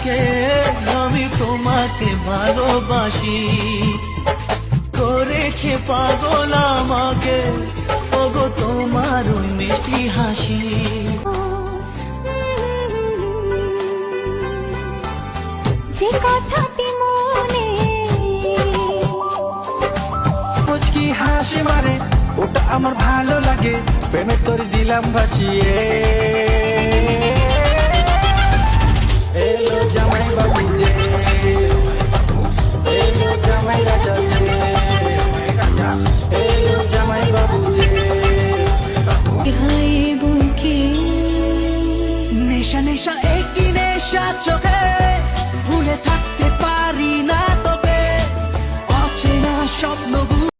আছে আমি তোমাকে ভালোবাসি, করেছে পাগল আমাকে ওগো তোমার ওই মিষ্টি হাসি। যে কথাটি মনে মুচকি হাসি মারে ওটা আমার ভালো লাগে, প্রেমে তোর দিলাম ভাসিয়ে। এলো জামাই বাবু যে, এলো জামাই রাজা।